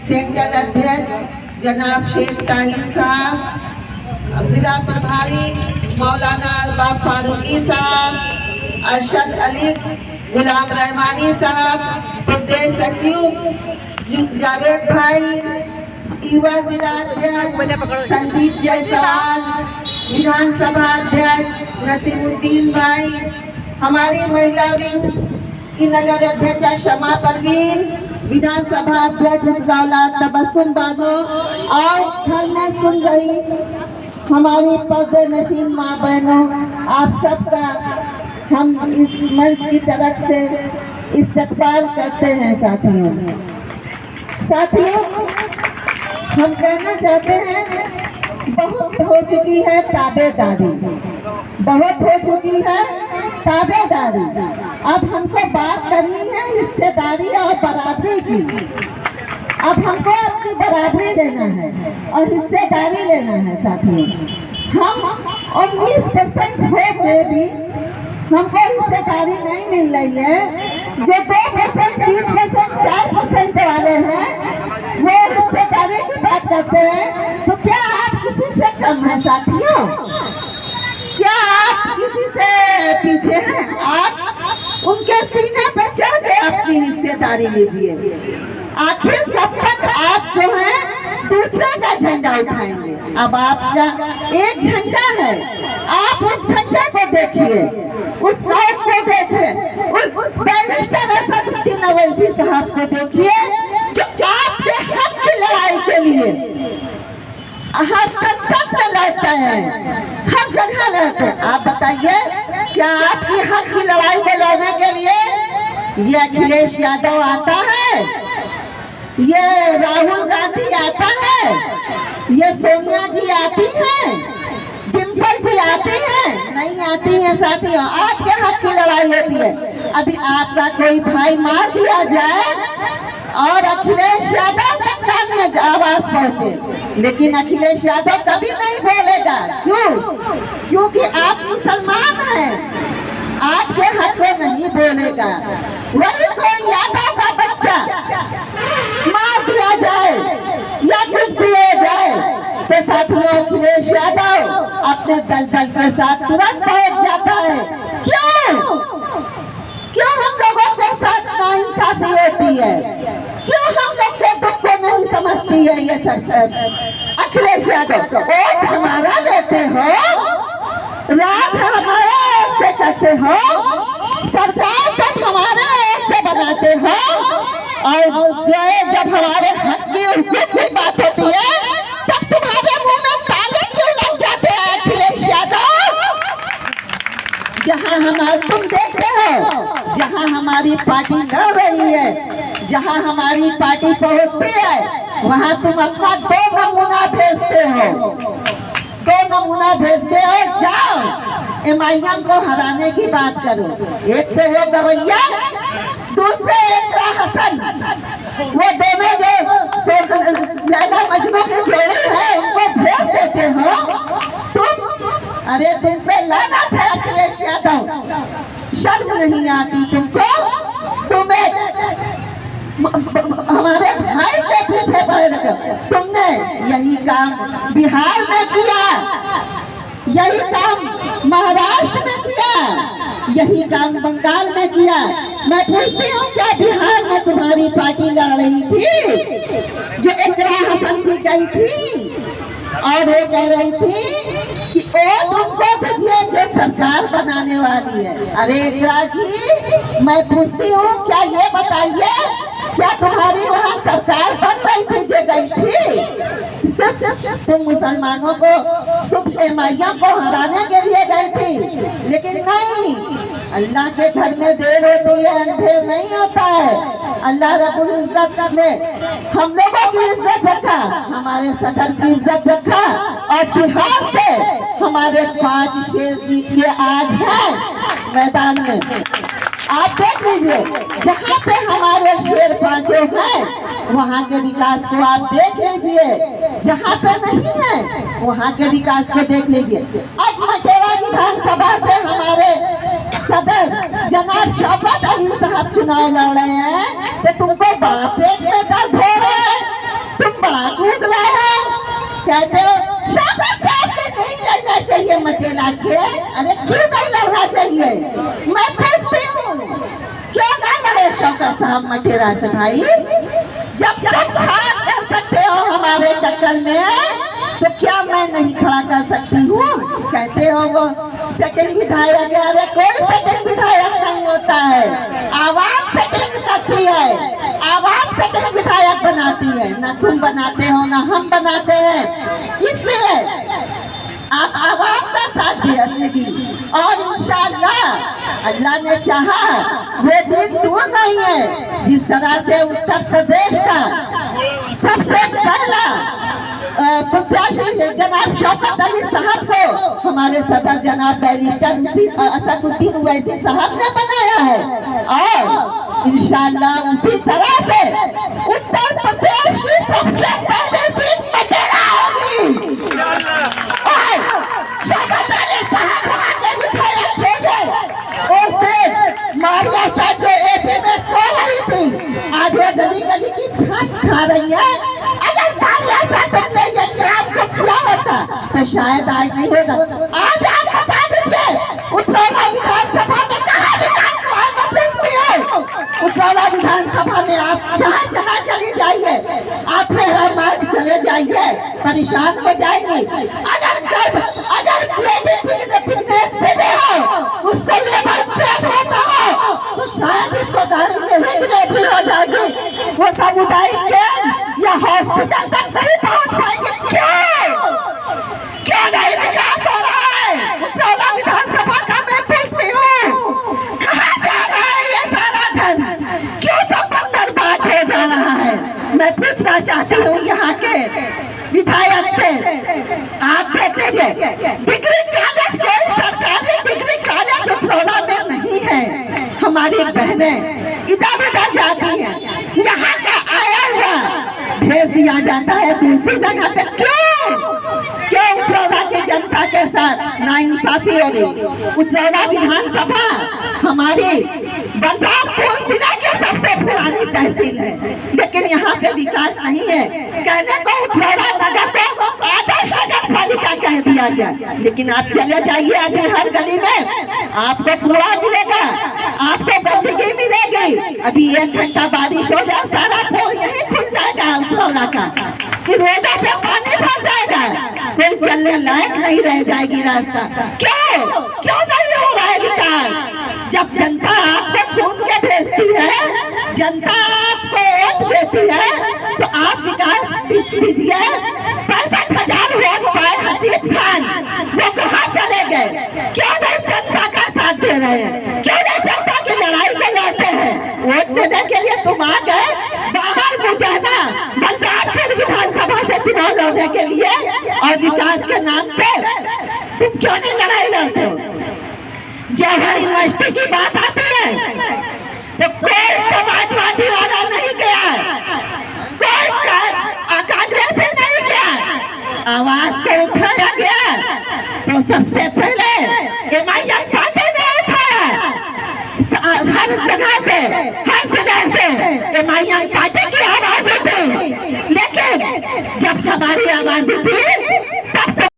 Central अध्यक्ष जनाब शेख ताहिर साहब, जिला प्रभारी मौलाना अरबाब फारूकी साहब, अरशद अली गुलाम रहमानी साहब, प्रदेश सचिव जावेद भाई, युवा जिला अध्यक्ष संदीप जायसवाल, विधानसभा अध्यक्ष नसीमुद्दीन भाई, हमारी महिला विंग की नगर अध्यक्ष शमा परवीन, विधानसभा अध्यक्ष तबस्सुम बानो और घर में सुन रही हमारी पर्दे नशीन माँ बहनों, आप सबका हम इस मंच की तरफ से इस्तकबाल करते हैं। साथियों हम कहना चाहते हैं, बहुत हो चुकी है ताबेदारी, बहुत हो चुकी है ताबेदारी। अब हमको बात करनी है हिस्सेदारी और बराबरी की। अब हमको अपनी बराबरी लेना है और हिस्सेदारी लेना है। साथियों हम 19% होके भी हमको हिस्सेदारी नहीं मिल रही है। जो 2%, 3%, 4% वाले हैं वो हिस्सेदारी की बात करते हैं, तो क्या आप किसी से कम है? साथियों क्या आप किसी से पीछे हैं? आप उनके सीने पर चढ़ के अपनी हिस्सेदारी लीजिए। आखिर कब तक आप जो है दूसरे का झंडा उठाएंगे? अब आपका एक झंडा है, आप उस झंडे को देखिए, उस कौम को देखिए, उस बैरिस्टर असदुद्दीन ओवैसी साहब को देखिए जो आपके हक की लड़ाई के लिए हर संसद में लड़ते हैं, हर जगह लड़ते हैं। आप बताइए, क्या आपकी हक की लड़ाई को लड़ने के लिए ये अखिलेश यादव आता है, ये राहुल गांधी आता है, ये सोनिया जी आती हैं, डिम्पल जी आती हैं? नहीं आती है। साथियों आपके हक की लड़ाई होती है। अभी आपका कोई भाई मार दिया जाए और अखिलेश यादव तक कान में आवाज पहुंचे, लेकिन अखिलेश यादव कभी नहीं बोलेगा। क्यों? क्योंकि आप मुसलमान हैं, आपके हक को नहीं बोलेगा। वही कोई यादव का बच्चा मार दिया जाए या कुछ भी हो जाए तो साथियों अखिलेश यादव अपने दल के साथ तुरंत पहुंच जाता है। क्यों? क्यों हम लोगों के साथ नाइंसाफी होती है? क्यों हम लोग के दुख को नहीं समझती है ये सरकार? अखिलेश यादव वोट हमारा लेते हो, राज हमारे ओर से करते हो, सरकार तब हमारे ओर से बनाते हो, और जो है जब हमारे हक की हुकूक की बात होती है तब तुम्हारे मुंह में ताले क्यों लग जाते हैं? अखिलेश यादव, जहां तुम देखते हो जहां हमारी पार्टी लड़ रही है, जहां हमारी पार्टी पहुंचती है, वहां तुम अपना 2 नमूना भेजते हो, 2 नमूना भेजते हो। जाओ MIM को हराने की बात करो। एक तो वो गवैया, दूसरे इकरा हसन, वो दोनों जो लैला मजनू की जोड़ी है उनको भेज देते हो तुम। अरे तुम पे लानत है अखिलेश यादव, शर्म नहीं आती तुमको? तुम्हें हमारे भाई के पीछे पड़े रहते हो। तुमने यही काम बिहार में किया, यही काम महाराष्ट्र में किया, यही काम बंगाल में किया। मैं पूछती हूँ, क्या बिहार में तुम्हारी पार्टी लड़ रही थी जो इकरा हसन जी गई थी और वो कह रही थी कि वोट उनको दीजिए जो सरकार बनाने वाली है? अरे इकरा जी मैं पूछती हूँ, क्या ये बताइए, क्या तुम्हारी वहाँ सरकार बन रही थी जो गई थी? सिर्फ तुम मुसलमानों को सिर्फ MIM को हराने के लिए गई थी, लेकिन नहीं, अल्लाह के घर में देर होती है, अंधेर नहीं होता है। अल्लाह रब्बुल इज्जत ने हम लोगों की इज्जत रखा, हमारे सदर की इज्जत रखा, और बिहार से हमारे 5 शेर जीत के आज हैं मैदान में। आप देख लीजिए, जहाँ पे हमारे शेर 5 हैं वहाँ के विकास को आप देख लीजिए, जहाँ पे नहीं है वहाँ के विकास को देख लीजिए। अब मटेरा विधानसभा से हमारे सदर जनाब शौकत अली साहब चुनाव लड़ रहे हैं, तो तुमको बड़ा पेट में दर्द हो रहा है? लड़ेला छे? अरे क्यों नहीं लड़ना चाहिए? मैं पूछती हूँ, क्यों नहीं लड़े शौकत साहब मटेरा से भाई? जब तक भाग कर सकते हो हमारे टक्कर में, तो क्या मैं नहीं खड़ा कर सकती हूँ? कहते हो वो सेकंड विधायक है। अरे कोई सेकंड विधायक नहीं होता है, आवाम सेकंड करती है, आवाम सेकंड विधायक बनाती है। ना तुम बनाते हो ना हम बनाते हैं, इसलिए आप आवाम का साथ देगी और इंशाअल्लाह अल्लाह ने चाहा वो दिन दूर नहीं है जिस तरह से उत्तर प्रदेश का सबसे पहला प्रत्याशी जनाब शौकत अली साहब को हमारे सदर जनाब बैरिस्टर असदुद्दीन ओवैसी साहब ने बनाया है, और इंशाअल्लाह उसी तरह से उत्तर प्रदेश की सबसे पहले सीट मटेरा होगी। शौकत अली साहब वहाँ के विधायक थे जो उस दिन मारिया साहब जो ऐसे में सो रही थी, आज वो गली गली की छाप खा रही है। अगर मारिया साहब तुमने ये काम को किया होता तो शायद आज नहीं होगा। आज आप बता दीजिए उतरौला विधानसभा में कहाँ विकास हुआ? मैं पूछती हूँ, उतरौला विधानसभा में आप जहाँ जहाँ चली जाइए, आप मेरा मार्ग चले जाइए, परेशान हो जाएंगे। अगर पिकने से भी हो उसको लेबर पेट होता हो तो शायद उसको गाड़ी में हिट हो जाएगी। वो सामुदायिक केंद्र या हॉस्पिटल तक नहीं पहुंच पाएंगे। क्या नहीं विकास हो रहा है? उतरौला विधानसभा का मैं पूछती हूँ, कहाँ जा रहा है ये सारा धन? क्यों सब बंदर बात हो जा रहा है? मैं पूछना चाहती हूँ यहाँ के विधायक से, आप देख लीजिए डिग्री कॉलेज, कोई सरकारी डिग्री कॉलेज उतरौला में नहीं है। हमारी बहनें इधर उधर जाती हैं, यहाँ का आया हुआ भेज दिया जाता है दूसरी जगह पे। क्यों उतरौला की जनता के साथ नाइंसाफी हो रही? उतरौला विधानसभा हमारी बलरामपुर जिला की सबसे पुरानी तहसील है, लेकिन यहाँ पे विकास नहीं है। कहने को उतरौला नगर को आदर्श नगर पालिका कह दिया गया, लेकिन आप चले जाइए अभी हर गली में आपको कूड़ा मिलेगा, आपको गंदगी मिलेगी। अभी 1 घंटा बारिश हो जाए सारा पोल यही खुल जाएगा उतरौला का, कि रोडों पे पानी भर जाएगा, कोई चलने लायक नहीं रह जाएगी रास्ता। क्यों नहीं हो रहा है विकास? जब जनता आपको चुन के भेजती है, जनता आपको वोट देती है, तो आप विकास दीजिए। 65,000 वोट पाए हसीब खान, वो कहाँ चले गए? क्यों नहीं जनता का साथ दे रहे हैं? क्यों नहीं जनता की लड़ाई को लड़ते हैं? वोट देने के लिए तुम आ गए बाहर मुजाहिदा बलरामपुर विधानसभा से चुनाव लड़ने के लिए, और विकास के नाम पे तुम क्यों नहीं लड़ाई लड़ते हो? जवाहर यूनिवर्सिटी की बात आती है तो कोई समाजवादी वाला नहीं गया, कोई कांग्रेस से नहीं गया। आवाज को उठाया गया तो सबसे पहले एमआईएम पार्टी ने उठाया, हर जगह से हर जगह से एमआईएम पार्टी की आवाज उठी। लेकिन जब हमारी आवाज उठी